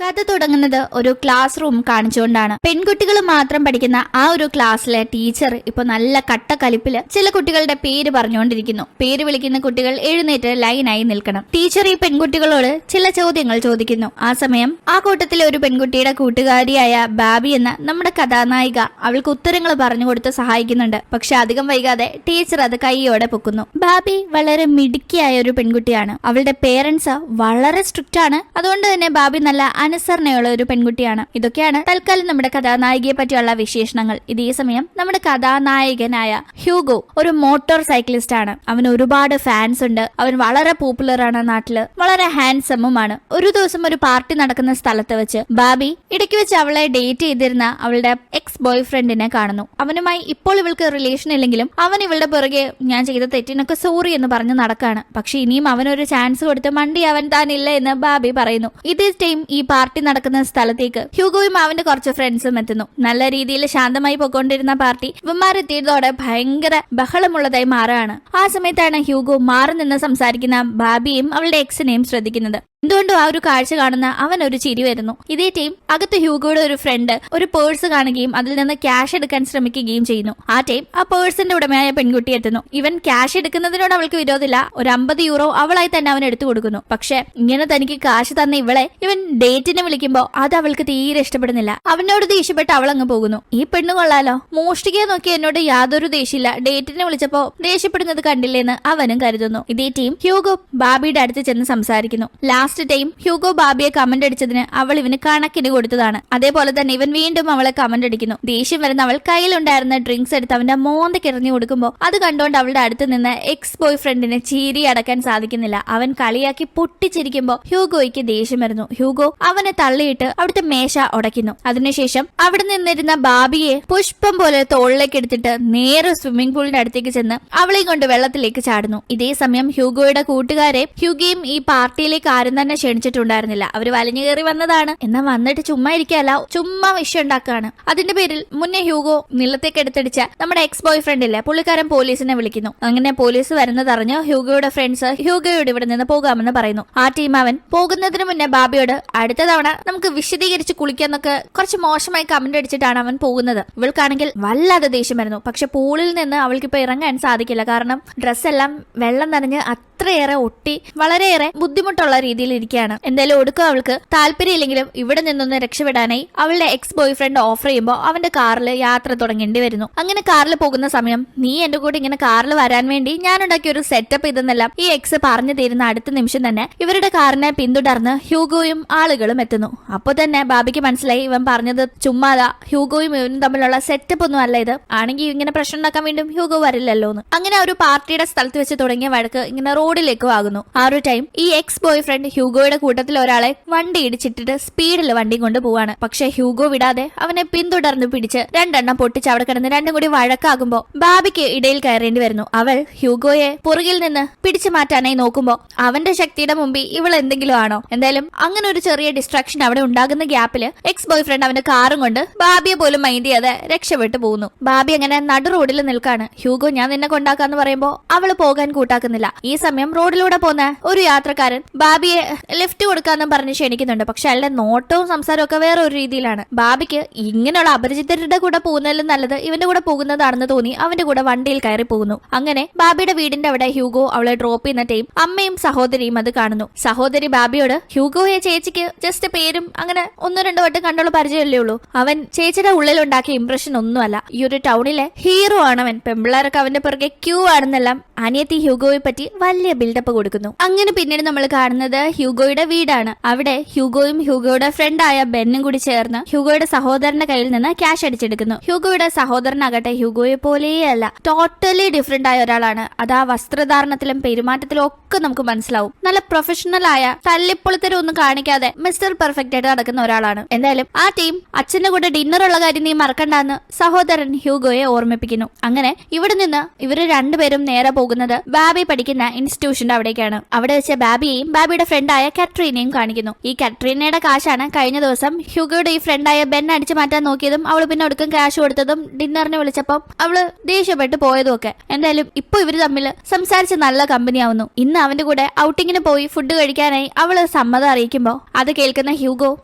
കഥ തുടങ്ങുന്നത് ഒരു ക്ലാസ് റൂം കാണിച്ചുകൊണ്ടാണ്. പെൺകുട്ടികൾ മാത്രം പഠിക്കുന്ന ആ ഒരു ക്ലാസ്സിലെ ടീച്ചർ ഇപ്പൊ നല്ല കട്ടക്കലിപ്പില് ചില കുട്ടികളുടെ പേര് പറഞ്ഞുകൊണ്ടിരിക്കുന്നു. പേര് വിളിക്കുന്ന കുട്ടികൾ എഴുന്നേറ്റ് ലൈനായി നിൽക്കണം. ടീച്ചർ ഈ പെൺകുട്ടികളോട് ചില ചോദ്യങ്ങൾ ചോദിക്കുന്നു. ആ സമയം ആ കൂട്ടത്തിലെ ഒരു പെൺകുട്ടിയുടെ കൂട്ടുകാരിയായ ബാബി എന്ന നമ്മുടെ കഥാനായിക അവൾക്ക് ഉത്തരങ്ങൾ പറഞ്ഞു കൊടുത്ത് സഹായിക്കുന്നുണ്ട്. പക്ഷെ അധികം വൈകാതെ ടീച്ചർ അത് കൈയോടെ പൊക്കുന്നു. ബാബി വളരെ മിടുക്കിയായ ഒരു പെൺകുട്ടിയാണ്. അവളുടെ പേരൻസ് വളരെ സ്ട്രിക്റ്റ് ആണ്. അതുകൊണ്ട് തന്നെ ബാബി നല്ല അനുസരണയുള്ള ഒരു പെൺകുട്ടിയാണ്. ഇതൊക്കെയാണ് തൽക്കാലം നമ്മുടെ കഥാനായികയെ പറ്റിയുള്ള വിശേഷണങ്ങൾ. ഇതേ സമയം നമ്മുടെ കഥാനായകനായ ഹ്യൂഗോ ഒരു മോട്ടോർ സൈക്ലിസ്റ്റ് ആണ്. അവന് ഒരുപാട് ഫാൻസ് ഉണ്ട്. അവൻ വളരെ പോപ്പുലർ ആണ് നാട്ടില്, വളരെ ഹാൻഡ്സമുമാണ്. ഒരു ദിവസം ഒരു പാർട്ടി നടക്കുന്ന സ്ഥലത്ത് വെച്ച് ബാബി ഇടയ്ക്ക് വെച്ച് അവളെ ഡേറ്റ് ചെയ്തിരുന്ന അവളുടെ എക്സ് ബോയ് ഫ്രണ്ടിനെ കാണുന്നു. അവനുമായി ഇപ്പോൾ ഇവൾക്ക് റിലേഷൻ ഇല്ലെങ്കിലും അവൻ ഇവളുടെ പിറകെ ഞാൻ ചെയ്ത തെറ്റിനൊക്കെ സോറി എന്ന് പറഞ്ഞ് നടക്കാണ്. പക്ഷെ ഇനിയും അവനൊരു ചാൻസ് കൊടുത്ത് മണ്ടി അവൻ താനില്ല എന്ന് ബാബി പറയുന്നു. ഇതേ ടൈം ഈ പാർട്ടി നടക്കുന്ന സ്ഥലത്തേക്ക് ഹ്യൂഗോയും അവന്റെ കുറച്ച് ഫ്രണ്ട്സും എത്തുന്നു. നല്ല രീതിയിൽ ശാന്തമായി പോയിക്കൊണ്ടിരുന്ന പാർട്ടി ഇവന്മാരെത്തിയതോടെ ഭയങ്കര ബഹളമുള്ളതായി മാറുകയാണ്. ആ സമയത്താണ് ഹ്യൂഗോ മാറി നിന്ന് സംസാരിക്കുന്ന ബാബിയും അവളുടെ എക്സിനെയും ശ്രദ്ധിക്കുന്നത്. എന്തുകൊണ്ടും ആ ഒരു കാഴ്ച കാണുന്ന അവൻ ഒരു ചിരി വരുന്നു. ഇതേ ടൈം അകത്ത് ഹ്യൂഗോയുടെ ഒരു ഫ്രണ്ട് ഒരു പേഴ്സ് കാണുകയും അതിൽ നിന്ന് ക്യാഷ് എടുക്കാൻ ശ്രമിക്കുകയും ചെയ്യുന്നു. ആ ടൈം ആ പേഴ്സിന്റെ ഉടമയായ പെൺകുട്ടി എത്തുന്നു. ഇവൻ ക്യാഷ് എടുക്കുന്നതിനോട് അവൾക്ക് വിരോധമില്ല. ഒരു 50 യൂറോ അവളായി തന്നെ അവൻ എടുത്തു കൊടുക്കുന്നു. പക്ഷെ ഇങ്ങനെ തനിക്ക് കാശ് തന്ന ഇവളെ ഇവൻ ഡേറ്റിനെ വിളിക്കുമ്പോ അത് അവൾക്ക് തീരെ ഇഷ്ടപ്പെടുന്നില്ല. അവനോട് ദേഷ്യപ്പെട്ട് അവൾ അങ്ങ് പോകുന്നു. ഈ പെണ്ണ് കൊള്ളാലോ, മോഷ്ടിക്കാൻ നോക്കി എന്നോട് യാതൊരു ദേഷ്യമില്ല, ഡേറ്റിനെ വിളിച്ചപ്പോ ദേഷ്യപ്പെടുന്നത് കണ്ടില്ലേന്ന് അവനും കരുതുന്നു. ഇതേ ടീം ഹ്യൂഗോ ബാബിയുടെ അടുത്ത് ചെന്ന് സംസാരിക്കുന്നു. ലാസ്റ്റ് ടൈം ഹ്യൂഗോ ബാബിയെ കമന്റ് അടിച്ചതിന് അവൾ ഇവന് കണക്കിന് കൊടുത്തതാണ്. അതേപോലെ തന്നെ ഇവൻ വീണ്ടും അവളെ കമന്റ് അടിക്കുന്നു. ദേഷ്യം വരുന്ന അവൾ കയ്യിലുണ്ടായിരുന്ന ഡ്രിങ്ക്സ് എടുത്ത് അവന്റെ മോന്തയ്ക്ക് എറിഞ്ഞു കൊടുക്കുമ്പോൾ അത് കണ്ടുകൊണ്ട് അവളുടെ അടുത്ത് നിന്ന് എക്സ് ബോയ് ഫ്രണ്ടിനെ ചീരി അടക്കാൻ സാധിക്കുന്നില്ല. അവൻ കളിയാക്കി പൊട്ടിച്ചിരിക്കുമ്പോൾ ഹ്യൂഗോയ്ക്ക് ദേഷ്യം വരുന്നു. ഹ്യൂഗോ അവനെ തള്ളിയിട്ട് അവിടുത്തെ മേശ ഉടയ്ക്കുന്നു. അതിനുശേഷം അവിടെ നിന്നിരുന്ന ബാബിയെ പുഷ്പം പോലെ തോളിലേക്ക് എടുത്തിട്ട് നേരെ സ്വിമ്മിംഗ് പൂളിന്റെ അടുത്തേക്ക് ചെന്ന് അവളെയും കൊണ്ട് വെള്ളത്തിലേക്ക് ചാടുന്നു. ഇതേ സമയം ഹ്യൂഗോയുടെ കൂട്ടുകാരെ ഹ്യൂഗയും ഈ പാർട്ടിയിലേക്ക് ആരും തന്നെ ക്ഷണിച്ചിട്ടുണ്ടായിരുന്നില്ല. അവര് വലിഞ്ഞു കയറി വന്നതാണ്. എന്നാൽ വന്നിട്ട് ചുമ്മാ ഇരിക്കല്ല, ചുമ്മാ വിഷയം ഉണ്ടാക്കാണ്. അതിന്റെ പേരിൽ മുന്നേ ഹ്യൂഗോ നിലത്തേക്ക് എടുത്തടിച്ച നമ്മുടെ എക്സ് ബോയ് ഫ്രണ്ട് ഇല്ലേ, പുള്ളിക്കാരൻ പോലീസിനെ വിളിക്കുന്നു. അങ്ങനെ പോലീസ് വരുന്നതറിഞ്ഞ് ഹ്യൂഗോയുടെ ഫ്രണ്ട്സ് ഹ്യൂഗോയോട് ഇവിടെ നിന്ന് പോകാമെന്ന് പറയുന്നു. ആ ടീം അവൻ പോകുന്നതിന് മുന്നേ ബാബിയോട് അടുത്ത തവണ നമുക്ക് വിശദീകരിച്ച് കുളിക്കാന്നൊക്കെ കുറച്ച് മോശമായി കമന്റ് അടിച്ചിട്ടാണ് അവൻ പോകുന്നത്. ഇവൾക്കാണെങ്കിൽ വല്ലാതെ ദേഷ്യം വരുന്നു. പക്ഷെ പൂളിൽ നിന്ന് അവൾക്കിപ്പോ ഇറങ്ങാൻ സാധിക്കില്ല. കാരണം ഡ്രസ്സെല്ലാം വെള്ളം നനഞ്ഞ് അത്രയേറെ ഒട്ടി വളരെയേറെ ബുദ്ധിമുട്ടുള്ള രീതിയിൽ ഇരിക്കുകയാണ്. എന്തായാലും ഒടുക്കം അവൾക്ക് താല്പര്യമില്ലെങ്കിലും ഇവിടെ നിന്നൊന്ന് രക്ഷപ്പെടാനായി അവളുടെ എക്സ് ബോയ് ഫ്രണ്ട് ഓഫർ ചെയ്യുമ്പോൾ അവന്റെ കാറിൽ യാത്ര തുടങ്ങേണ്ടി വരുന്നു. അങ്ങനെ കാറിൽ പോകുന്ന സമയം നീ എന്റെ കൂടെ ഇങ്ങനെ കാറിൽ വരാൻ വേണ്ടി ഞാൻ ഉണ്ടാക്കിയ ഒരു സെറ്റപ്പ് ഇതെന്നെല്ലാം ഈ എക്സ് പറഞ്ഞു തരുന്ന അടുത്ത നിമിഷം തന്നെ ഇവരുടെ കാറിനെ പിന്തുടർന്ന് ഹ്യൂഗോയും ആളുകളും എത്തുന്നു. അപ്പൊ തന്നെ ബാബിക്ക് മനസ്സിലായി ഇവൻ പറഞ്ഞത് ചുമ്മാതാ, ഹ്യൂഗോയും ഇവനും തമ്മിലുള്ള സെറ്റപ്പ് ഒന്നും അല്ല ഇത്. ആണെങ്കിൽ ഇങ്ങനെ പ്രശ്നം ഉണ്ടാക്കാൻ വേണ്ടി ഹ്യൂഗോ വരില്ലല്ലോ എന്ന്. അങ്ങനെ ഒരു പാർട്ടിയുടെ സ്ഥലത്ത് വെച്ച് തുടങ്ങിയ വഴക്ക് ഇങ്ങനെ റോഡിലേക്കും ആകുന്നു. ആ ഒരു ടൈം ഈ എക്സ് ബോയ് ഫ്രണ്ട് ഹ്യൂഗോയുടെ കൂട്ടത്തിൽ ഒരാളെ വണ്ടി ഇടിച്ചിട്ടിട്ട് സ്പീഡിൽ വണ്ടി കൊണ്ട് പോവാണ്. പക്ഷെ ഹ്യൂഗോ വിടാതെ അവനെ പിന്തുടർന്ന് പിടിച്ച് രണ്ടെണ്ണം പൊട്ടിച്ച് അവിടെ കിടന്ന് രണ്ടും കൂടി വഴക്കാകുമ്പോ ബാബിക്ക് ഇടയിൽ കയറേണ്ടി വരുന്നു. അവൾ ഹ്യൂഗോയെ പുറകിൽ നിന്ന് പിടിച്ചു മാറ്റാനായി നോക്കുമ്പോ അവന്റെ ശക്തിയുടെ മുമ്പിൽ ഇവൾ എന്തെങ്കിലും ആണോ? എന്തായാലും അങ്ങനെ ഒരു ചെറിയ ഡിസ്ട്രാക്ഷൻ അവിടെ ഉണ്ടാകുന്ന ഗ്യാപ്പില് എക്സ് ബോയ് ഫ്രണ്ട് അവന്റെ കാറും കൊണ്ട് ബാബിയെ പോലും മൈൻഡ് ചെയ്യാതെ രക്ഷപ്പെട്ടു പോകുന്നു. ബാബി അങ്ങനെ നടു റോഡിൽ നിൽക്കാണ്. ഹ്യൂഗോ ഞാൻ നിന്നെ കൊണ്ടാക്കാന്ന് പറയുമ്പോ അവള് പോകാൻ കൂട്ടാക്കുന്നില്ല. ഈ സമയം റോഡിലൂടെ പോകുന്ന ഒരു യാത്രക്കാരൻ ബാബിയെ ലിഫ്റ്റ് കൊടുക്കാന്നും പറഞ്ഞ് ക്ഷണിക്കുന്നുണ്ട്. പക്ഷെ അയാളുടെ നോട്ടവും സംസാരവും ഒക്കെ വേറെ ഒരു രീതിയിലാണ്. ബാബിക്ക് ഇങ്ങനെയുള്ള അപരിചിതരുടെ കൂടെ പോകുന്നതിലും നല്ലത് ഇവന്റെ കൂടെ പോകുന്നതാണെന്ന് തോന്നി അവന്റെ കൂടെ വണ്ടിയിൽ കയറി പോകുന്നു. അങ്ങനെ ബാബിയുടെ വീടിന്റെ അവിടെ ഹ്യൂഗോ അവളെ ഡ്രോപ്പ് ചെയ്യുന്ന ടൈം അമ്മയും സഹോദരിയും അത് കാണുന്നു. സഹോദരി ബാബിയോട് ഹ്യൂഗോയെ ചേച്ചിക്ക് ജസ്റ്റ് പേരും അങ്ങനെ 1-2 വട്ടം കണ്ടുള്ള പരിചയമല്ലേ ഉള്ളൂ, അവൻ ചേച്ചിയുടെ ഉള്ളിലുണ്ടാക്കിയ ഇംപ്രഷൻ ഒന്നുമല്ല, ഈ ഒരു ടൗണിലെ ഹീറോ ആണവൻ, പെമ്പിള്ളേരൊക്കെ അവന്റെ പിറകെ ക്യൂ ആണെന്നെല്ലാം അനിയത്തി ഹ്യൂഗോയെ പറ്റി വലിയ ബിൽഡപ്പ് കൊടുക്കുന്നു. അങ്ങനെ പിന്നീട് നമ്മൾ കാണുന്നത് ഹ്യൂഗോയുടെ വീടാണ്. അവിടെ ഹ്യൂഗോയും ഹ്യൂഗോയുടെ ഫ്രണ്ടായ ബെന്നും കൂടി ചേർന്ന് ഹ്യൂഗോയുടെ സഹോദരന്റെ കയ്യിൽ നിന്ന് ക്യാഷ് അടിച്ചെടുക്കുന്നു. ഹ്യൂഗോയുടെ സഹോദരനാകട്ടെ ഹ്യൂഗോയെ പോലെയല്ല, ടോട്ടലി ഡിഫറെന്റ് ആയ ഒരാളാണ്. അത് ആ വസ്ത്രധാരണത്തിലും പെരുമാറ്റത്തിലും ഒക്കെ നമുക്ക് മനസ്സിലാവും. നല്ല പ്രൊഫഷണൽ ആയ തല്ലിപ്പൊളിത്തരം ഒന്നും കാണിക്കാതെ മിസ്റ്റർ പെർഫെക്റ്റ് ആയിട്ട് നടക്കുന്ന ഒരാളാണ്. എന്തായാലും ആ ടീം അച്ഛന്റെ കൂടെ ഡിന്നർ ഉള്ള കാര്യം നീ മറക്കണ്ടെന്ന് സഹോദരൻ ഹ്യൂഗോയെ ഓർമ്മിപ്പിക്കുന്നു. അങ്ങനെ ഇവിടെ നിന്ന് ഇവര് രണ്ടുപേരും നേരെ പോകുന്നത് ബാബി പഠിക്കുന്ന ഇൻസ്റ്റിറ്റ്യൂഷന്റെ അവിടേക്കാണ്. അവിടെ വെച്ച് ബാബിയെയും ബാബിയുടെ ഫ്രണ്ടായ കാട്രീനയും കാണിക്കുന്നു. ഈ കാട്രീനയുടെ കാശാണ് കഴിഞ്ഞ ദിവസം ഹ്യൂഗോയുടെ ഈ ഫ്രണ്ടായ ബെൻ അടിച്ചു മാറ്റാൻ നോക്കിയതും അവള് പിന്നെ ഒടുക്കം ക്യാഷ് കൊടുത്തതും ഡിന്നറിന് വിളിച്ചപ്പം അവള് ദേഷ്യപ്പെട്ട് പോയതും ഒക്കെ. എന്തായാലും ഇപ്പൊ ഇവര് തമ്മിൽ സംസാരിച്ച് നല്ല കമ്പനിയാവുന്നു. ഇന്ന് അവന്റെ കൂടെ ഔട്ടിങ്ങിന് പോയി ഫുഡ് കഴിക്കാനായി അവള് സമ്മതം അറിയിക്കുമ്പോ അത് കേൾക്കുന്ന ഹ്യൂഗോ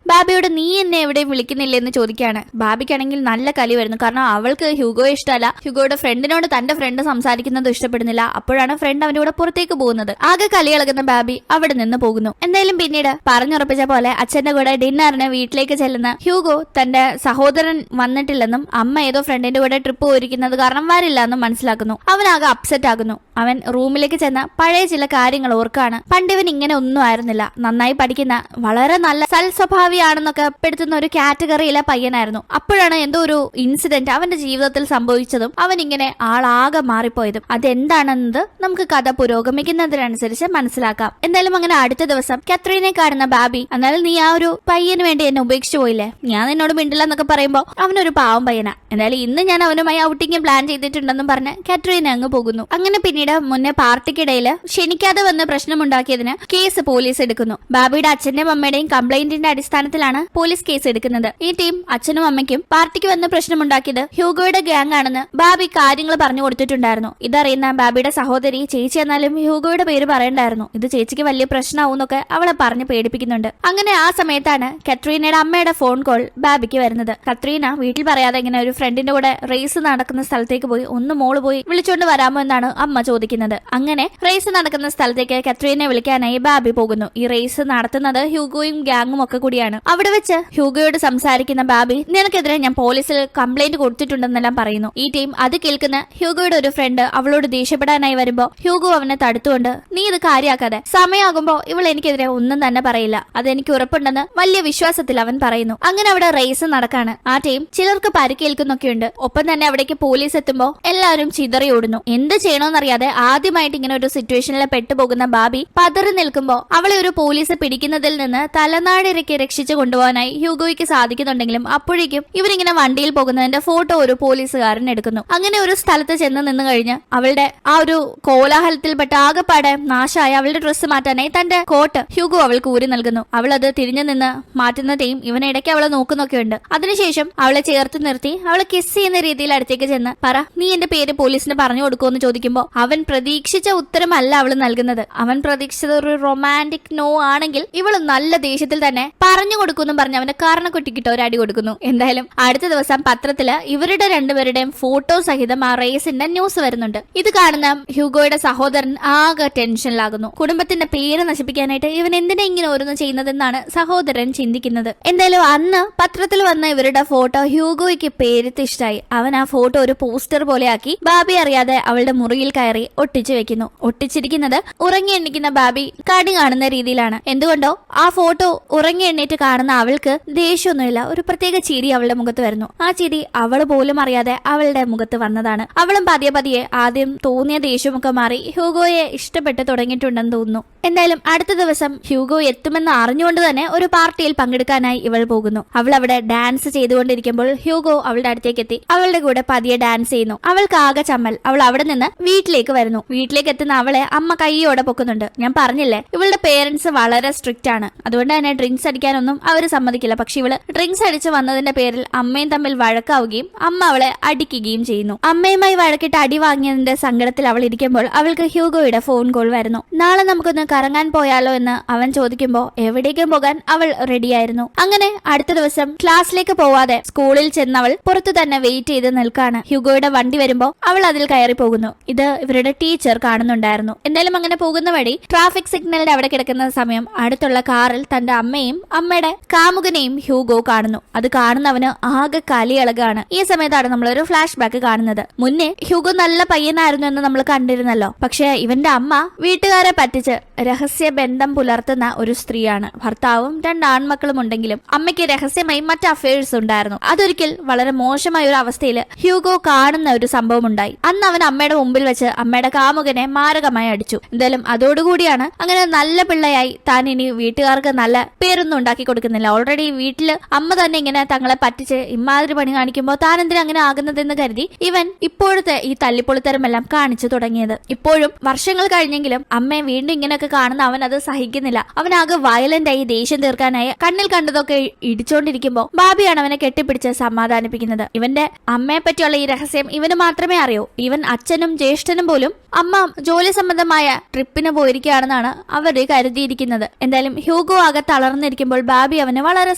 ബാബിയോട് നീ എന്നെ എവിടെയും വിളിക്കുന്നില്ലെന്ന് ചോദിക്കാണ്. ബാബിക്കാണെങ്കിൽ നല്ല കലി വരുന്നു. കാരണം അവൾക്ക് ഹ്യൂഗോയെ ഇഷ്ടമല്ല. ഹ്യൂഗോയുടെ ഫ്രണ്ടിനോട് തന്റെ ഫ്രണ്ട് സംസാരിക്കുന്നത് ഇഷ്ടപ്പെടുന്നില്ല. അപ്പോഴാണ് ഫ്രണ്ട് അവന്റെ കൂടെ പുറത്തേക്ക് പോകുന്നത്. ആകെ കളി ഇളകുന്ന ബാബി അവിടെ നിന്ന് പോകുന്നു. എന്തായാലും പിന്നീട് പറഞ്ഞുറപ്പിച്ച പോലെ അച്ഛന്റെ കൂടെ ഡിന്നറിന് വീട്ടിലേക്ക് ചെല്ലുന്ന ഹ്യൂഗോ തന്റെ സഹോദരൻ വന്നിട്ടില്ലെന്നും അമ്മ ഏതോ ഫ്രണ്ടിന്റെ കൂടെ ട്രിപ്പ് പോയിരിക്കുന്നത് കാരണം വരില്ല എന്നും മനസ്സിലാക്കുന്നു. അവനാകെ അപ്സെറ്റ് ആകുന്നു. അവൻ റൂമിലേക്ക് ചെന്ന് പഴയ ചില കാര്യങ്ങൾ ഓർക്കാണ്. പണ്ടിവൻ ഇങ്ങനെ ഒന്നും ആയിരുന്നില്ല. നന്നായി പഠിക്കുന്ന വളരെ നല്ല സൽസ്വഭാവിയാണെന്നൊക്കെ പെടുത്തുന്ന ഒരു കാറ്റഗറിയിലെ പയ്യനായിരുന്നു. അപ്പോഴാണ് എന്തോ ഒരു ഇൻസിഡന്റ് അവന്റെ ജീവിതത്തിൽ സംഭവിച്ചതും അവൻ ഇങ്ങനെ ആളാകെ മാറിപ്പോയതും. അതെന്താണെന്നത് നമുക്ക് കഥ പുരോഗമിക്കുന്നതിനനുസരിച്ച് മനസ്സിലാക്കാം. എന്തായാലും അങ്ങനെ അടുത്ത ദിവസം കാത്രീനെ കാണുന്ന ബാബി, എന്നാലും നീ ആ ഒരു പയ്യന് വേണ്ടി എന്നെ ഉപേക്ഷിച്ചു പോയില്ലേ, ഞാൻ നിന്നോട് മിണ്ടില്ല എന്നൊക്കെ പറയുമ്പോ അവനൊരു പാവം പയ്യനാ. എന്തായാലും ഇന്ന് ഞാൻ അവനുമായി ഔട്ടിങ് പ്ലാൻ ചെയ്തിട്ടുണ്ടെന്നും പറഞ്ഞ് കാട്രീന അങ്ങ് പോകുന്നു. അങ്ങനെ പിന്നീട് മുന്നേ പാർട്ടിക്കിടയിൽ ക്ഷണിക്കാതെ വന്ന് പ്രശ്നമുണ്ടാക്കിയതിന് കേസ് പോലീസ് എടുക്കുന്നു. ബാബിയുടെ അച്ഛന്റെയും അമ്മയുടെയും കംപ്ലൈന്റിന്റെ അടിസ്ഥാനത്തിലാണ് പോലീസ് കേസ് എടുക്കുന്നത്. ഈ ടീം അച്ഛനും അമ്മയ്ക്കും പാർട്ടിക്ക് വന്ന് പ്രശ്നമുണ്ടാക്കിയത് ഹ്യൂഗോയുടെ ഗ്യാങ് ആണെന്ന് ബാബി കാര്യങ്ങൾ പറഞ്ഞു കൊടുത്തിട്ടുണ്ടായിരുന്നു. ഇതറിയുന്ന ബാബിയുടെ സഹോദരി ചേച്ചി എന്നാലും ഹ്യൂഗോയുടെ പേര് പറയണ്ടായിരുന്നു, ഇത് ചേച്ചിക്ക് വലിയ പ്രശ്നമാവുന്നൊക്കെ അവളെ പറഞ്ഞ് പേടിപ്പിക്കുന്നുണ്ട്. അങ്ങനെ ആ സമയത്താണ് കത്രീനയുടെ അമ്മയുടെ ഫോൺ കോൾ ബാബിക്ക് വരുന്നത്. കത്രീന വീട്ടിൽ പറയാതെ ഇങ്ങനെ ഒരു ഫ്രണ്ടിന്റെ കൂടെ റേസ് നടക്കുന്ന സ്ഥലത്തേക്ക് പോയി ഒന്ന് മോള് പോയി വിളിച്ചോണ്ട് വരാമോ എന്നാണ് അമ്മ ചോദിക്കുന്നത്. അങ്ങനെ റേസ് നടക്കുന്ന സ്ഥലത്തേക്ക് കത്രീനെ വിളിക്കാനായി ബാബി പോകുന്നു. ഈ റേസ് നടത്തുന്നത് ഹ്യൂഗോയും ഗ്യാങ്ങും ഒക്കെ കൂടിയാണ്. അവിടെ വെച്ച് ഹ്യൂഗോയോട് സംസാരിക്കുന്ന ബാബി നിനക്കെതിരെ ഞാൻ പോലീസിൽ കംപ്ലൈന്റ് കൊടുത്തിട്ടുണ്ടെന്നെല്ലാം പറയുന്നു. ഈ ടീം അത് കേൾക്കുന്ന ഹ്യൂഗോയുടെ ഒരു ഫ്രണ്ട് അവളോട് ദേഷ്യപ്പെടാനായി വരുമ്പോ ഹ്യൂഗോ അവനെ തടുത്തുകൊണ്ട് നീ ഇത് കാര്യാക്കാതെ, സമയമാകുമ്പോ ഇവൾ എനിക്കെതിരെ ഒന്നും തന്നെ പറയില്ല, അതെനിക്ക് ഉറപ്പുണ്ടെന്ന് വലിയ വിശ്വാസത്തിൽ അവൻ പറയുന്നു. അങ്ങനെ അവിടെ റേസ് നടക്കാണ്. ആ ടീം ചിലർക്ക് പരിക്കേൽക്കുന്നൊക്കെയുണ്ട്. ഒപ്പം തന്നെ അവിടേക്ക് പോലീസ് എത്തുമ്പോ എല്ലാവരും ചിതറി ഓടുന്നു. എന്ത് ചെയ്യണമെന്നറിയാതെ ആദ്യമായിട്ട് ഇങ്ങനെ ഒരു സിറ്റുവേഷനിൽ പെട്ടുപോകുന്ന ബാബി പതറി നിൽക്കുമ്പോ അവളെ ഒരു പോലീസ് പിടിക്കുന്നതിൽ നിന്ന് തലനാടിരക്കി രക്ഷിച്ചു കൊണ്ടുപോകാനായി ഹ്യൂഗോയ്ക്ക് സാധിക്കുന്നുണ്ടെങ്കിലും അപ്പോഴേക്കും ഇവരിങ്ങനെ വണ്ടിയിൽ പോകുന്നതിന്റെ ഫോട്ടോ ഒരു പോലീസുകാരൻ എടുക്കുന്നു. അങ്ങനെ ഒരു സ്ഥലത്ത് ചെന്ന് നിന്ന് കഴിഞ്ഞ് അവളുടെ ആ ഒരു കോലാഹലത്തിൽപ്പെട്ട ആകെപ്പാടെ നാശായ അവളുടെ ഡ്രസ്സ് മാറ്റാനായി തന്റെ കോട്ട് ഹ്യൂഗോ അവൾക്ക് ഊരി നൽകുന്നു. അവൾ അത് തിരിഞ്ഞു നിന്ന് മാറ്റുന്ന ടീം ഇവനിടയ്ക്ക് അവളെ നോക്കുന്നൊക്കെയുണ്ട്. അതിനുശേഷം അവളെ ചേർത്ത് നിർത്തി അവളെ കിസ് ചെയ്യുന്ന രീതിയിൽ അടുത്തേക്ക് ചെന്ന് പറ നീ എന്റെ പേര് പോലീസിന് പറഞ്ഞു കൊടുക്കുമെന്ന് ചോദിക്കുമ്പോ അവൻ പ്രതീക്ഷിച്ച ഉത്തരമല്ല അവള് നൽകുന്നത്. അവൻ പ്രതീക്ഷിച്ചത് ഒരു റൊമാൻറ്റിക് നോ ആണെങ്കിൽ ഇവള് നല്ല ദേഷ്യത്തിൽ തന്നെ പറഞ്ഞു കൊടുക്കുമെന്നും പറഞ്ഞ് അവന്റെ കാരണക്കുട്ടിക്കിട്ട് ഒരു അടി കൊടുക്കുന്നു. എന്തായാലും അടുത്ത ദിവസം പത്രത്തില് ഇവരുടെ രണ്ടുപേരുടെയും ഫോട്ടോ സഹിതം ആ റേസിന്റെ ന്യൂസ് വരുന്നുണ്ട്. ഇത് കാണുന്ന ഹ്യൂഗോയുടെ സഹോദരൻ ആകെ ടെൻഷനിലാകുന്നു. കുടുംബത്തിന്റെ പേര് നശിപ്പിക്കാനായിട്ട് ഇവൻ എന്തിനാ ഇങ്ങനെ ഓരോന്ന് ചെയ്യുന്നതെന്നാണ് സഹോദരൻ ചിന്തിക്കുന്നത്. എന്തായാലും അന്ന് പത്രത്തിൽ വന്ന ഇവരുടെ ഫോട്ടോ ഹ്യൂഗോയ്ക്ക് പേരിട്ട് ഇഷ്ടമായി. അവൻ ആ ഫോട്ടോ ഒരു പോസ്റ്റർ പോലെ ആക്കി ബാബി അറിയാതെ അവളുടെ മുറിയിൽ കയറി ഒട്ടിച്ചു വെക്കുന്നു. ഒട്ടിച്ചിരിക്കുന്നത് ഉറങ്ങി എണ്ണിക്കുന്ന ബാബി കണി കാണുന്ന രീതിയിലാണ്. എന്തുകൊണ്ടോ ആ ഫോട്ടോ ഉറങ്ങി എണ്ണീറ്റ് കാണുന്ന അവൾക്ക് ദേഷ്യമൊന്നുമില്ല, ഒരു പ്രത്യേക ചിരി അവളുടെ മുഖത്ത് വരുന്നു. ആ ചിരി അവൾ പോലും അറിയാതെ അവളുടെ മുഖത്ത് വന്നതാണ്. അവളും പതിയെ പതിയെ ആദ്യം തോന്നിയ ദേഷ്യമൊക്കെ മാറി ഹ്യൂഗോയെ ഇഷ്ടപ്പെട്ട് തുടങ്ങിയിട്ടുണ്ടെന്ന് തോന്നുന്നു. എന്തായാലും അടുത്ത ദിവസം ഹ്യൂഗോ എത്തുമെന്ന് അറിഞ്ഞുകൊണ്ട് തന്നെ ഒരു പാർട്ടിയിൽ പങ്കെടുക്കാനായി ഇവൾ പോകുന്നു. അവൾ അവിടെ ഡാൻസ് ചെയ്തുകൊണ്ടിരിക്കുമ്പോൾ ഹ്യൂഗോ അവളുടെ അടുത്തേക്ക് എത്തി അവളുടെ കൂടെ പതിയെ ഡാൻസ് ചെയ്യുന്നു. അവൾക്ക് ആകെ ചമ്മൽ. അവൾ അവിടെ നിന്ന് വീട്ടിലേക്ക് വരുന്നു. വീട്ടിലേക്ക് എത്തുന്ന അവളെ അമ്മ കൈയോടെ പൊക്കുന്നുണ്ട്. ഞാൻ പറഞ്ഞില്ലേ ഇവളുടെ പേരൻസ് വളരെ സ്ട്രിക്റ്റ് ആണ്, അതുകൊണ്ട് തന്നെ ഡ്രിങ്ക്സ് അടിക്കാനൊന്നും അവർ സമ്മതിക്കില്ല. പക്ഷെ ഇവള് ഡ്രിങ്ക്സ് അടിച്ച് വന്നതിന്റെ പേരിൽ അമ്മയും തമ്മിൽ വഴക്കാവുകയും അമ്മ അവളെ അടിക്കുകയും ചെയ്യുന്നു. അമ്മയുമായി വഴക്കിട്ട് അടി വാങ്ങിയതിന്റെ സങ്കടത്തിൽ അവൾ ഇരിക്കുമ്പോൾ അവൾക്ക് ഹ്യൂഗോയുടെ ഫോൺ കോൾ വരുന്നു. നാളെ നമുക്കൊന്ന് കറങ്ങാൻ പോയാലോ എന്ന് അവൻ ചോദിക്കുമ്പോ എവിടേക്കും പോകാൻ അവൾ റെഡിയായിരുന്നു. അങ്ങനെ അടുത്ത ദിവസം ക്ലാസ്സിലേക്ക് പോവാതെ സ്കൂളിൽ ചെന്നവൾ പുറത്തു തന്നെ വെയിറ്റ് ചെയ്ത് നിൽക്കാണ്. ഹ്യൂഗോയുടെ വണ്ടി വരുമ്പോ അവൾ അതിൽ കയറി പോകുന്നു. ഇത് ഇവരുടെ ടീച്ചർ കാണുന്നുണ്ടായിരുന്നു. എന്തായാലും അങ്ങനെ പോകുന്ന വഴി ട്രാഫിക് സിഗ്നലിന്റെ അവിടെ കിടക്കുന്ന സമയം അടുത്തുള്ള കാറിൽ തന്റെ അമ്മയും അമ്മയുടെ കാമുകനെയും ഹ്യൂഗോ കാണുന്നു. അത് കാണുന്നവന് ആകെ കലിയിളകാണ്. ഈ സമയത്താണ് നമ്മളൊരു ഫ്ലാഷ് ബാക്ക് കാണുന്നത്. മുന്നേ ഹ്യൂഗോ നല്ല പയ്യനായിരുന്നു എന്ന് നമ്മൾ കണ്ടിരുന്നല്ലോ. പക്ഷെ ഇവന്റെ അമ്മ വീട്ടുകാരെ പറ്റിച്ച് രഹസ്യ ബന്ധം പുലർത്തുന്ന ഒരു സ്ത്രീയാണ്. ഭർത്താവും 2 ആൺമക്കളും ഉണ്ടെങ്കിലും അമ്മയ്ക്ക് രഹസ്യമായി മറ്റ് അഫയേഴ്സ് ഉണ്ടായിരുന്നു. അതൊരിക്കൽ വളരെ മോശമായ ഒരു അവസ്ഥയിൽ ഹ്യൂഗോ കാണുന്ന ഒരു സംഭവം ഉണ്ടായി. അന്ന് അവൻ അമ്മയുടെ മുമ്പിൽ വെച്ച് അമ്മയുടെ കാമുകനെ മാരകമായി അടിച്ചു. എന്തായാലും അതോടുകൂടിയാണ് അങ്ങനെ നല്ല പിള്ളയായി താൻ ഇനി വീട്ടുകാർക്ക് നല്ല പേരൊന്നും ഉണ്ടാക്കി കൊടുക്കുന്നില്ല. ഓൾറെഡി വീട്ടില് അമ്മ തന്നെ ഇങ്ങനെ തങ്ങളെ പറ്റിച്ച് ഇമാതിരി പണി കാണിക്കുമ്പോൾ താൻ എന്തിനാ അങ്ങനെ ആകുന്നതെന്ന് കരുതി ഇവൻ ഇപ്പോഴത്തെ ഈ തല്ലിപ്പൊളിത്തരമെല്ലാം കാണിച്ചു തുടങ്ങിയത്. ഇപ്പോഴും വർഷങ്ങൾ കഴിഞ്ഞെങ്കിലും അമ്മയെ വീണ്ടും ഇങ്ങനെയൊക്കെ കാണുന്ന അവൻ അത് സഹിക്കുന്നില്ല. അവനാകെ വയലന്റ് ആയി ദേഷ്യം തീർക്കാനായി കണ്ണിൽ കണ്ടതൊക്കെ ഇടിച്ചോണ്ടിരിക്കുമ്പോ ബാബിയാണ് അവനെ കെട്ടിപ്പിടിച്ച് സമാധാനിപ്പിക്കുന്നത്. ഇവന്റെ അമ്മയെ പറ്റിയുള്ള ഈ രഹസ്യം ഇവന് മാത്രമേ അറിയൂ. ഇവൻ അച്ഛനും ജ്യേഷ്ഠനും പോലും അമ്മ ജോലി സംബന്ധമായ ട്രിപ്പിന് പോയിരിക്കുകയാണെന്നാണ് അവര് കരുതിയിരിക്കുന്നത്. എന്തായാലും ഹ്യൂഗോ ആകെ തളർന്നിരിക്കുമ്പോൾ ബാബി അവന് വളരെ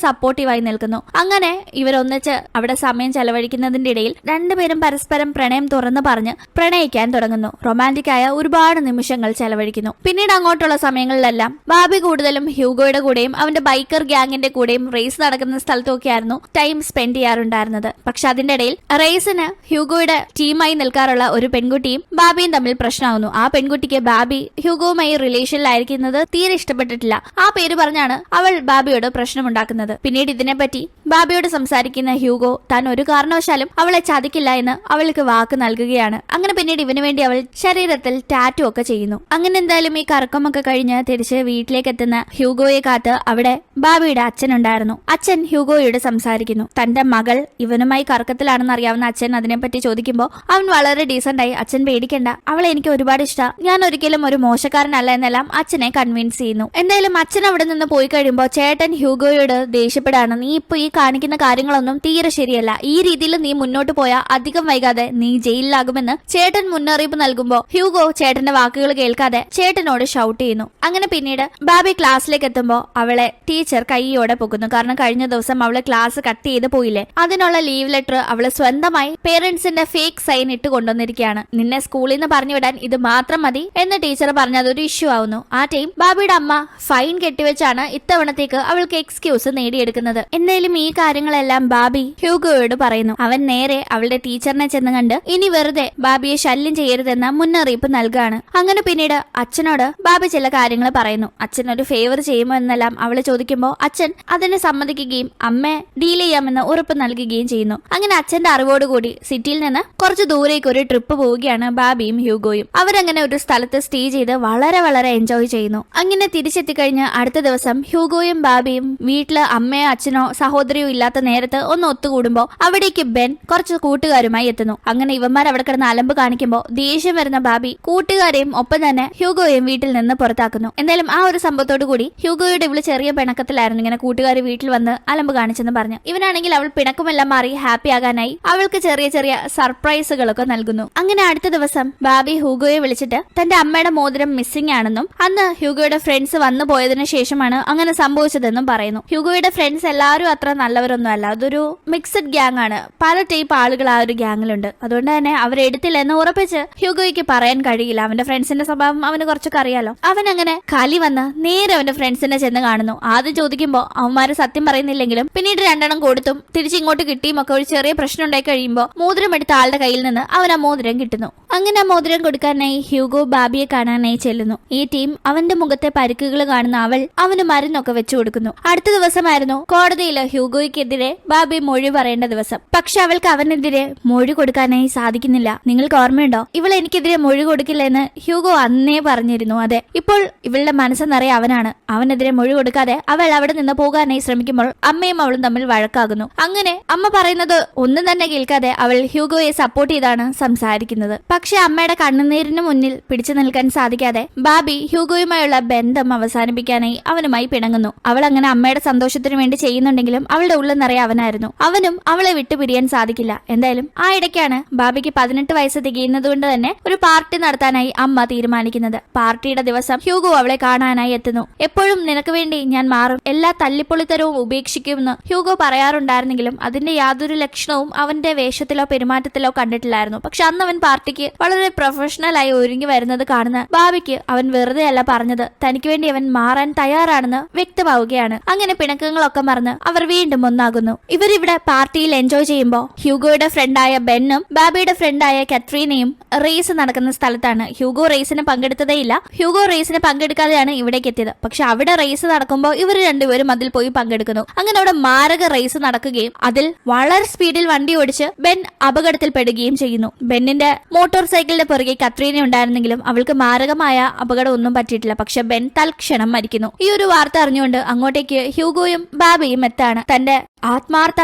സപ്പോർട്ടീവായി നിൽക്കുന്നു. അങ്ങനെ ഇവരൊന്നിച്ച് അവിടെ സമയം ചെലവഴിക്കുന്നതിന്റെ ഇടയിൽ രണ്ടുപേരും പരസ്പരം പ്രണയം തുറന്നു പറഞ്ഞ് പ്രണയിക്കാൻ തുടങ്ങുന്നു. റൊമാൻറ്റിക് ആയ ഒരുപാട് നിമിഷങ്ങൾ ചെലവഴിക്കുന്നു. പിന്നീട് അങ്ങോട്ടുള്ള സമയങ്ങളിലെല്ലാം ബാബി കൂടുതലും ഹ്യൂഗോയുടെ കൂടെയും അവന്റെ ബൈക്കർ ഗ്യാങ്ങിന്റെ കൂടെയും റേസ് നടക്കുന്ന സ്ഥലത്തൊക്കെയായിരുന്നു ടൈം സ്പെൻഡ് ചെയ്യാറുണ്ടായിരുന്നത്. പക്ഷെ അതിന്റെ ഇടയിൽ റേസിന് ഹ്യൂഗോയുടെ ടീമായി നിൽക്കാറുള്ള ഒരു പെൺകുട്ടിയും ബാബിയും തമ്മിൽ പ്രശ്നമാകുന്നു. ആ പെൺകുട്ടിക്ക് ബാബി ഹ്യൂഗോയുമായി റിലേഷനിലായിരിക്കുന്നത് തീരെ ഇഷ്ടപ്പെട്ടിട്ടില്ല. ആ പേര് പറഞ്ഞാണ് അവൾ ബാബിയോട് പ്രശ്നമുണ്ടാക്കുന്നത്. പിന്നീട് ഇതിനെപ്പറ്റി ബാബിയോട് സംസാരിക്കുന്ന ഹ്യൂഗോ താൻ ഒരു കാരണവശാലും അവളെ ചതിക്കില്ല എന്ന് അവൾക്ക് വാക്ക് നൽകുകയാണ്. അങ്ങനെ പിന്നീട് ഇവന് വേണ്ടി അവൾ ശരീരത്തിൽ ടാറ്റു ഒക്കെ ചെയ്യുന്നു. അങ്ങനെ എന്തായാലും ഈ കറക്കമൊക്കെ കഴിഞ്ഞ് തിരിച്ച് വീട്ടിലേക്ക് എത്തുന്ന ഹ്യൂഗോയെ കാത്ത് അവിടെ ബാബിയുടെ അച്ഛനുണ്ടായിരുന്നു. അച്ഛൻ ഹ്യൂഗോയോട് സംസാരിക്കുന്നു. തന്റെ മകൾ ഇവനുമായി കറക്കത്തിലാണെന്ന് അറിയാവുന്ന അച്ഛൻ അതിനെപ്പറ്റി ചോദിക്കുമ്പോൾ അവൻ വളരെ ഡീസന്റ് ആയി അച്ഛൻ പേടിക്കണ്ട, അവളെ എനിക്ക് ഒരുപാട് ഇഷ്ടം, ഞാൻ ഒരിക്കലും ഒരു മോശക്കാരനല്ല എന്നെല്ലാം അച്ഛനെ കൺവിൻസ് ചെയ്യുന്നു. എന്തായാലും അച്ഛൻ അവിടെ നിന്ന് പോയി കഴിയുമ്പോൾ ചേട്ടൻ ഹ്യൂഗോയോട് ദേഷ്യപ്പെടാണ്. നീ ഇപ്പൊ ഈ കാണിക്കുന്ന കാര്യങ്ങളൊന്നും തീരെ ശരിയല്ല, ഈ രീതിയിൽ നീ മുന്നോട്ട് പോയാൽ അധികം വൈകാതെ നീ ജയിലിലാകുമെന്ന് ചേട്ടൻ മുന്നറിയിപ്പ് നൽകുമ്പോൾ ഹ്യൂഗോ ചേട്ടന്റെ വാക്കുകൾ കേൾക്കാതെ ചേട്ടനോട് ഷൗട്ട് ചെയ്യുന്നു. അങ്ങനെ പിന്നീട് ബാബി ക്ലാസ്സിലേക്ക് എത്തുമ്പോൾ അവളെ ടീച്ചർ കൈയോടെ പോകുന്നു. കാരണം കഴിഞ്ഞ ദിവസം അവള് ക്ലാസ് കട്ട് ചെയ്ത് പോയില്ലേ, അതിനുള്ള ലീവ് ലെറ്റർ അവള് സ്വന്തമായി പേരന്റ്സിന്റെ ഫേക്ക് സൈൻ ഇട്ട് കൊണ്ടുവന്നിരിക്കുകയാണ്. നിന്നെ സ്കൂളിൽ നിന്ന് പറഞ്ഞു വിടാൻ ഇത് മാത്രം മതി എന്ന് ടീച്ചർ പറഞ്ഞത് ഒരു ഇഷ്യൂ ആവുന്നു. ആ ടൈം ബാബിയുടെ അമ്മ ഫൈൻ കെട്ടിവെച്ചാണ് ഇത്തവണത്തേക്ക് അവൾക്ക് എക്സ്ക്യൂസ് നേടിയെടുക്കുന്നത്. എന്തായാലും ഈ കാര്യങ്ങളെല്ലാം ബാബി ഹ്യൂഗോയോട് പറയുന്നു. അവൻ നേരെ അവളുടെ ടീച്ചറിനെ ചെന്ന് കണ്ട് ഇനി വെറുതെ ബാബിയെ ശല്യം ചെയ്യരുതെന്ന മുന്നറിയിപ്പ് നൽകുകയാണ്. അങ്ങനെ പിന്നീട് അച്ഛനോട് ബാബി ചില കാര്യങ്ങൾ പറയുന്നു. അച്ഛൻ ഒരു ഫേവർ ചെയ്യുമോ എന്നെല്ലാം അവള് ചോദിക്കുമ്പോൾ അച്ഛൻ അതിനെ സമ്മതിക്കുകയും അമ്മയെ ഡീൽ ചെയ്യാമെന്ന് ഉറപ്പ് നൽകുകയും ചെയ്യുന്നു. അങ്ങനെ അച്ഛന്റെ അറിവോടുകൂടി സിറ്റിയിൽ നിന്ന് കുറച്ച് ദൂരേക്ക് ഒരു ട്രിപ്പ് പോവുകയാണ് ബാബിയും ഹ്യൂഗോയും. അവരങ്ങനെ ഒരു സ്ഥലത്ത് സ്റ്റേ ചെയ്ത് വളരെ വളരെ എൻജോയ് ചെയ്യുന്നു. അങ്ങനെ തിരിച്ചെത്തിക്കഴിഞ്ഞ് അടുത്ത ദിവസം ഹ്യൂഗോയും ബാബിയും വീട്ടില് അമ്മയോ അച്ഛനോ സഹോദരിയോ ഇല്ലാത്ത നേരത്ത് ഒന്ന് ഒത്തുകൂടുമ്പോ അവിടേക്ക് ബെൻ കുറച്ച് കൂട്ടുകാരുമായി എത്തുന്നു. അങ്ങനെ ഇവന്മാർ അവിടെ കിടന്ന് അലമ്പ് കാണിക്കുമ്പോൾ ദേഷ്യം വരുന്ന ബാബി കൂട്ടുകാരെയും ഒപ്പം തന്നെ ഹ്യൂഗോയും വീട്ടിൽ നിന്ന് പുറത്താക്കുന്നു. എന്തായാലും ആ ഒരു സംഭവത്തോടു കൂടി ഹ്യൂഗോയുടെ ഇവള് ചെറിയ പിണക്കത്തിലായിരുന്നു. ഇങ്ങനെ കൂട്ടുകാർ വീട്ടിൽ വന്ന് അലമ്പ് കാണിച്ചെന്ന് പറഞ്ഞു. ഇവനാണെങ്കിൽ അവൾ പിണക്കുമെല്ലാം മാറി ഹാപ്പി ആകാനായി അവൾക്ക് ചെറിയ ചെറിയ സർപ്രൈസുകളൊക്കെ നൽകുന്നു. അങ്ങനെ അടുത്ത ദിവസം ബാബി ഹ്യൂഗോയെ വിളിച്ചിട്ട് തന്റെ അമ്മയുടെ മോതിരം മിസ്സിംഗ് ആണെന്നും അന്ന് ഹ്യൂഗോയുടെ ഫ്രണ്ട്സ് വന്നു പോയതിനു ശേഷമാണ് അങ്ങനെ സംഭവിച്ചതെന്നും പറയുന്നു. ഹ്യൂഗോയുടെ ഫ്രണ്ട്സ് എല്ലാവരും അത്ര നല്ലവരൊന്നും അല്ല, അതൊരു മിക്സഡ് ഗ്യാങ് ആണ്. പല ടൈപ്പ് ആളുകൾ ആ ഒരു ഗ്യാങ്ങിലുണ്ട്. അതുകൊണ്ട് തന്നെ അവരെടുത്തില്ലെന്ന് ഉറപ്പിച്ച് ഹ്യൂഗോയ്ക്ക് പറയാൻ കഴിയില്ല. അവന്റെ ഫ്രണ്ട്സിന്റെ സ്വഭാവം അവന് കുറച്ചൊക്കെ അറിയാലോ. അവൻ അങ്ങനെ കലി വന്ന് നേരെ അവന്റെ ഫ്രണ്ട്സിനെ ചെന്ന് കാണുന്നു. ആദ്യം ചോദിക്കുമ്പോൾ അവന്മാര് സത്യം പറയുന്നില്ലെങ്കിലും പിന്നീട് രണ്ടെണ്ണം കൊടുത്തും തിരിച്ചിങ്ങോട്ട് കിട്ടിയും ഒക്കെ ഒരു ചെറിയ പ്രശ്നം ഉണ്ടായി കഴിയുമ്പോൾ മോതിരം എടുത്ത ആളുടെ കയ്യിൽ നിന്ന് അവൻ ആ മോതിരം കിട്ടുന്നു. അങ്ങനെ ആ മോതിരം കൊടുക്കാനായി ഹ്യൂഗോ ബാബിയെ കാണാനായി ചെല്ലുന്നു. ഈ ടീം അവന്റെ മുഖത്തെ പരിക്കുകൾ കാണുന്ന അവൾ അവന് മരുന്നൊക്കെ വെച്ചു കൊടുക്കുന്നു. അടുത്ത ദിവസമായിരുന്നു കോടതിയിൽ ഹ്യൂഗോയ്ക്കെതിരെ ബാബി മൊഴി പറയേണ്ട ദിവസം. പക്ഷെ അവൾക്ക് അവനെതിരെ മൊഴി കൊടുക്കാനായി സാധിക്കുന്നില്ല. നിങ്ങൾക്ക് ഓർമ്മയുണ്ടോ, ഇവൾ എനിക്കെതിരെ മൊഴി കൊടുക്കില്ല എന്ന് ഹ്യൂഗോ അന്നേ പറഞ്ഞിരുന്നു. അതെ, ഇപ്പോൾ ഇവളുടെ മനസ്സ് നിറയെ അവനാണ്. അവനെതിരെ മൊഴി കൊടുക്കാതെ അവൾ അവിടെ നിന്ന് പോകാനായി ശ്രമിക്കുമ്പോൾ അമ്മയും അവളും തമ്മിൽ വഴക്കാകുന്നു. അങ്ങനെ അമ്മ പറയുന്നത് ഒന്നും തന്നെ കേൾക്കാതെ അവൾ ഹ്യൂഗോയെ സപ്പോർട്ട് ചെയ്താണ് സംസാരിക്കുന്നത്. പക്ഷെ അമ്മയുടെ കണ്ണുനീരിന് മുന്നിൽ പിടിച്ചു നിൽക്കാൻ സാധിക്കാതെ ബാബി ഹ്യൂഗോയുമായുള്ള ബന്ധം അവസാനിപ്പിക്കാനായി അവനുമായി പിണങ്ങുന്നു. അവൾ അങ്ങനെ അമ്മയുടെ സന്തോഷത്തിന് വേണ്ടി ചെയ്യുന്നുണ്ടെങ്കിലും അവളുടെ ഉള്ളിൽ നിറയെ അവനായിരുന്നു. അവനും അവളെ വിട്ടുപിരിയാൻ സാധിക്കില്ല. എന്തായാലും ആ ഇടയ്ക്കാണ് ബാബിക്ക് 18 വയസ്സ് തികയുന്നത് കൊണ്ട് തന്നെ ഒരു പാർട്ടി നടത്താനായി അമ്മ തീരുമാനിക്കുന്നത്. പാർട്ടിയുടെ ദിവസം ഹ്യൂഗോ അവളെ കാണാനായി എത്തുന്നു. എപ്പോഴും നിനക്ക് വേണ്ടി ഞാൻ മാറും, എല്ലാ തല്ലിപ്പൊളിത്തരവും ഉപേക്ഷിക്കുമെന്ന് ഹ്യൂഗോ പറയാറുണ്ടായിരുന്നെങ്കിലും അതിന്റെ യാതൊരു ലക്ഷണവും അവന്റെ വേഷത്തിലോ പെരുമാറ്റത്തിലോ കണ്ടിട്ടില്ലായിരുന്നു. പക്ഷെ അന്ന് അവൻ പാർട്ടിക്ക് വളരെ പ്രൊഫഷണൽ ആയി ഒരുങ്ങി വരുന്നത് കാണുന്ന ബാബിക്ക് അവൻ വെറുതെ അല്ല പറഞ്ഞത്, തനിക്ക് വേണ്ടി അവൻ മാറാൻ തയ്യാറാണെന്ന് വ്യക്തമാവുകയാണ്. അങ്ങനെ പിണക്കങ്ങളൊക്കെ മറന്ന് അവർ വീണ്ടും ഒന്നാകുന്നു. ഇവരിവിടെ പാർട്ടിയിൽ എൻജോയ് ചെയ്യുമ്പോൾ ഹ്യൂഗോയുടെ ഫ്രണ്ടായ ബെന്നും ബാബിയുടെ ഫ്രണ്ടായ കത്രീനയും റേസ് നടക്കുന്ന സ്ഥലത്താണ്. ഹ്യൂഗോ റേസിന് പങ്കെടുത്തതേയില്ല. ഹ്യൂഗോ റേസിന് പങ്കെടുക്കാതെയാണ് ഇവിടേക്ക് എത്തിയത്. പക്ഷെ അവിടെ റേസ് നടക്കുമ്പോൾ ഇവർ രണ്ടുപേരും അതിൽ പോയി പങ്കെടുക്കുന്നു. അങ്ങനെ അവിടെ മാരക റേസ് നടക്കുകയും അതിൽ വളരെ സ്പീഡിൽ വണ്ടി ഓടിച്ച് ബെൻ അപകടത്തിൽപ്പെടുകയും ചെയ്യുന്നു. ബെന്നിന്റെ മോട്ടോർ സൈക്കിളിന്റെ പുറകെ കത്രീന ഉണ്ടായിരുന്നെങ്കിലും അവൾക്ക് മാരകമായ അപകടം ഒന്നും പറ്റിയിട്ടില്ല. പക്ഷെ ബെൻ തൽക്ഷണം മരിക്കുന്നു. ഈ ഒരു വാർത്ത അറിഞ്ഞുകൊണ്ട് അങ്ങോട്ടേക്ക് ഹ്യൂഗോയും ബാബിയും എത്താണ്. തന്റെ ആത്മാർത്ഥ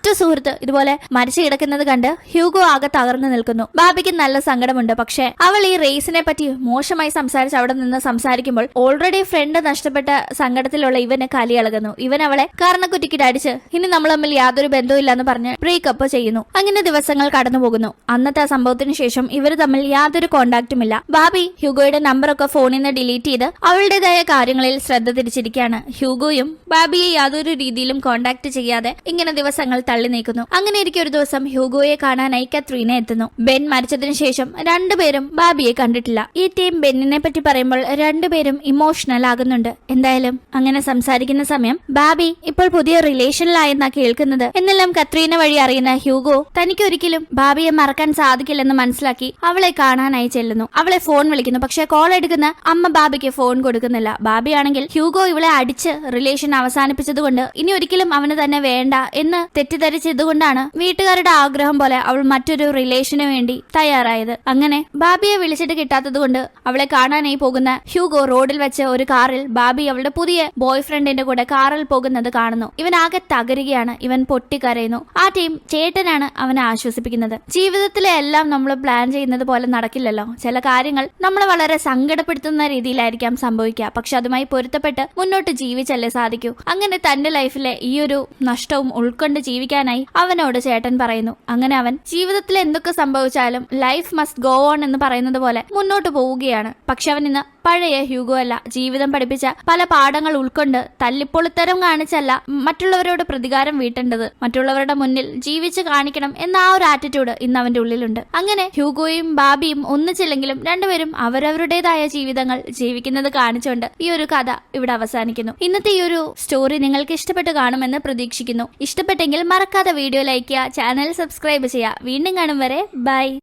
ഉറ്റ സുഹൃത്ത് ഇതുപോലെ മരിച്ചു കിടക്കുന്നത് കണ്ട് ഹ്യൂഗോ ആകെ തകർന്നു നിൽക്കുന്നു. ബാബിക്ക് നല്ല സങ്കടമുണ്ട്. പക്ഷെ അവൾ ഈ റേസിനെ പറ്റി മോശമായി സംസാരിച്ച് അവിടെ നിന്ന് സംസാരിക്കുമ്പോൾ ഓൾറെഡി ഫ്രണ്ട് നഷ്ടപ്പെട്ട സങ്കടത്തിലുള്ള ഇവന് കലിയിളകുന്നു. ഇവൻ അവളെ കാരണക്കുറ്റിക്കിട്ട് അടിച്ച് ഇനി നമ്മൾ തമ്മിൽ യാതൊരു ബന്ധവുമില്ലെന്ന് പറഞ്ഞ് ബ്രേക്കപ്പ് ചെയ്യുന്നു. അങ്ങനെ ദിവസങ്ങൾ കടന്നു പോകുന്നു. അന്നത്തെ ആ സംഭവത്തിന് ശേഷം ഇവർ തമ്മിൽ യാതൊരു കോണ്ടാക്റ്റും ഇല്ല. ബാബി ഹ്യൂഗോയുടെ നമ്പറൊക്കെ ഫോണിൽ നിന്ന് ഡിലീറ്റ് ചെയ്ത് അവളുടേതായ കാര്യങ്ങളിൽ ശ്രദ്ധ തിരിച്ചിരിക്കുകയാണ്. ഹ്യൂഗോയും ബാബിയെ യാതൊരു രീതിയിലും കോണ്ടാക്ട് ചെയ്യാതെ ഇങ്ങനെ ദിവസങ്ങൾ തള്ളി നീക്കുന്നു. അങ്ങനെ ഇരിക്കെ ഒരു ദിവസം ഹ്യൂഗോയെ കാണാനായി കത്രീന എത്തുന്നു. ബെൻ മരിച്ചതിനു ശേഷം രണ്ടുപേരും ബാബിയെ കണ്ടിട്ടില്ല. ഈ ടീം ബെന്നിനെ പറ്റി പറയുമ്പോൾ രണ്ടുപേരും ഇമോഷണൽ ആകുന്നുണ്ട്. എന്തായാലും അങ്ങനെ സംസാരിക്കുന്ന സമയം ബാബി ഇപ്പോൾ പുതിയ റിലേഷനിലായെന്നാ കേൾക്കുന്നത് എന്നെല്ലാം കത്രീന വഴി അറിയുന്ന ഹ്യൂഗോ തനിക്ക് ഒരിക്കലും ബാബിയെ മറക്കാൻ സാധിക്കില്ലെന്ന് മനസ്സിലാക്കി അവളെ കാണാനായി ചെല്ലുന്നു. അവളെ ഫോൺ വിളിക്കുന്നു. പക്ഷെ കോൾ എടുക്കുന്ന അമ്മ ബാബിക്ക് ഫോൺ കൊടുക്കുന്നില്ല. ബാബി ആണെങ്കിൽ ഹ്യൂഗോ ഇവളെ അടിച്ച് റിലേഷൻ അവസാനിപ്പിച്ചതുകൊണ്ട് ഇനി ഒരിക്കലും അവന് തന്നെ വേണ്ട എന്ന് തെറ്റിദ്ധരിച്ചതുകൊണ്ടാണ് വീട്ടുകാരുടെ ആഗ്രഹം പോലെ അവൾ മറ്റൊരു റിലേഷന് വേണ്ടി തയ്യാറായത്. അങ്ങനെ ബാബിയെ വിളിച്ചിട്ട് കിട്ടാത്തത് കൊണ്ട് അവളെ കാണാനായി പോകുന്ന ഹ്യൂഗോ റോഡിൽ വെച്ച് ഒരു കാറിൽ ബാബി അവളുടെ പുതിയ ബോയ് ഫ്രണ്ടിന്റെ കൂടെ കാറിൽ പോകുന്നത് കാണുന്നു. ഇവൻ ആകെ തകരുകയാണ്. ഇവൻ പൊട്ടിക്കരയുന്നു. ആ ടീം ചേട്ടനാണ് അവനെ ആശ്വസിപ്പിക്കുന്നത്. ജീവിതത്തിലെ എല്ലാം നമ്മൾ പ്ലാൻ ചെയ്യുന്നത് പോലെ നടക്കില്ലല്ലോ. ചില കാര്യങ്ങൾ നമ്മളെ വളരെ സങ്കടപ്പെടുത്തുന്ന രീതിയിലായിരിക്കാം സംഭവിക്കുക. പക്ഷെ അതുമായി പൊരുത്തപ്പെട്ട് മുന്നോട്ട് ജീവിച്ചല്ലേ സാധിക്കൂ. അങ്ങനെ തന്റെ ലൈഫിലെ ഈ ഒരു നഷ്ടവും ഉൾക്കൊണ്ട് ജീവിക്കാനായി അവനോട് ചേട്ടൻ പറയുന്നു. അങ്ങനെ അവൻ ജീവിതത്തിൽ എന്തൊക്കെ സംഭവിച്ചാലും ലൈഫ് മസ്റ്റ് ഗോ ഓൺ എന്ന് പറയുന്നത് പോലെ മുന്നോട്ട് പോവുകയാണ്. പക്ഷെ അവൻ ഇന്ന് പഴയ ഹ്യൂഗോ അല്ല. ജീവിതം പഠിപ്പിച്ച പല പാഠങ്ങൾ ഉൾക്കൊണ്ട് തല്ലിപ്പൊളിത്തരം കാണിച്ചല്ല മറ്റുള്ളവരോട് പ്രതികാരം വീട്ടേണ്ടത്, മറ്റുള്ളവരുടെ മുന്നിൽ ജീവിച്ച് കാണിക്കണം എന്ന ആ ഒരു ആറ്റിറ്റ്യൂഡ് ഇന്ന് അവന്റെ ഉള്ളിലുണ്ട്. അങ്ങനെ ഹ്യൂഗോയും ബാബിയും ഒന്നിച്ചില്ലെങ്കിലും രണ്ടുപേരും അവരവരുടേതായ ജീവിതങ്ങൾ ജീവിക്കുന്നത് കാണിച്ചുകൊണ്ട് ഈ ഒരു കഥ ഇവിടെ അവസാനിക്കുന്നു. ഇന്നത്തെ ഈ ഒരു സ്റ്റോറി നിങ്ങൾക്ക് ഇഷ്ടപ്പെട്ട് കാണുമെന്ന് പ്രതീക്ഷിക്കുന്നു. ഇഷ്ടപ്പെട്ടെങ്കിൽ മറക്കാതെ വീഡിയോ ലൈക്ക് ചെയ്യുക, ചാനൽ സബ്സ്ക്രൈബ് ചെയ്യുക. വീണ്ടും കാണും വരെ ബൈ.